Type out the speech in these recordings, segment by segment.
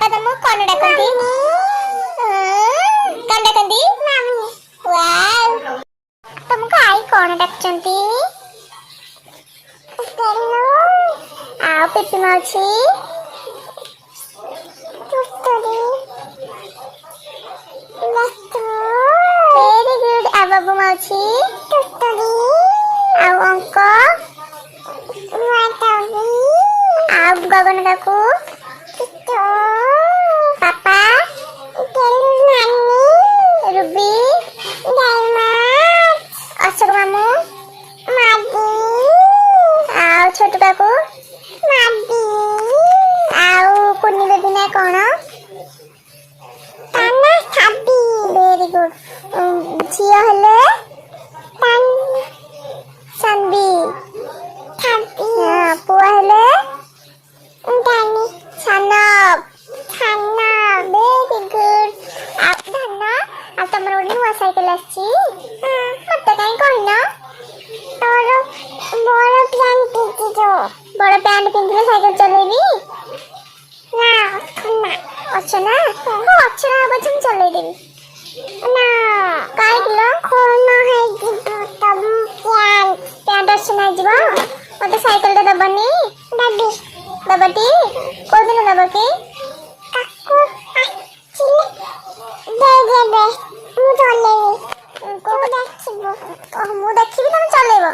ବାପା ତମକୁ କଣ ଡାକନ୍ତି? କଣ ଡାକନ୍ତି? ୱାଓ। ତମକୁ ଆଈ କଣ ଡାକୁଛନ୍ତି? ଆଉ ପିପି ମାଉସୀ? Very good. ଆଉ ବାବୁ ମାଉସୀ? ଆଉ ଅଙ୍କ? ଆଉ ଗଗନ କାକୁ? ପାପା? ରୁବି? ଅଶୋକ ମାମୁଁ? ଆଉ ଛୋଟୁ କାକୁ? ଆଉ କୁନି ବେବି ନା କଣ? Very good. ଝିଅ ହେଲେ? ସାନଭି। ପୁଅ ହେଲେ? ସାନବ। Very good. ଆଉ ଧନ, ଆଉ ତମର ଗୋଟେ ନୂଆ ସାଇକେଲ ଆସିଛି? ମତେ କାହିଁ କହିନ? ବଡ ପ୍ୟାଣ୍ଟ ପିନ୍ଧିଲେ ସାଇକେଲ ଚଲେଇବି? ଅଛ ନା? ଅଛ ନା ହବ ମୁଁ ଚଲେଇଦେବି। କାହିଁକି ଲୋ? ପ୍ୟାଣ୍ଟ ଅସନା ହେଇଯିବ। ମତେ ସାଇକେଲ ଟା ଦବନି? ଦବଟି? କୋଉଦିନ ଦବ କି? ମୁଁ ଦେଖିବି ତମେ ଚଲେଇବ?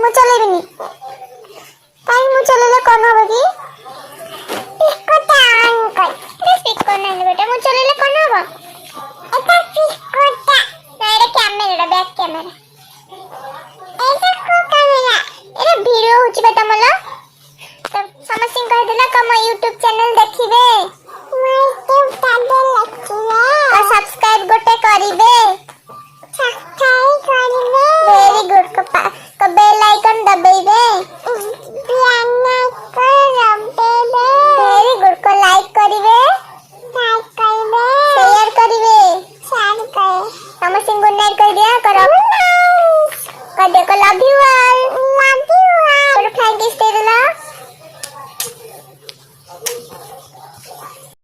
ମୁଁ ଚଲେଇବିନି। କାହିଁ ମୁଁ ଚଲେଇଲେ କଣ ହବ କି? ସ୍ପିକର ନାହିଁ ବେଟା, ମୁଁ ଚଲେଇଲେ କଣ ହବ? ଏଇଟା କ୍ୟାମେରା, ବ୍ୟାକ୍ କ୍ୟାମେରା। ଏଇଟା ଭିଡିଓ ହଉଛି ବା ତମର। ସମସ୍ତଙ୍କୁ କହିଦେଲା ତମ ୟୁଟ୍ୟୁବ ଚ୍ୟାନେଲ ଦେଖିବେ।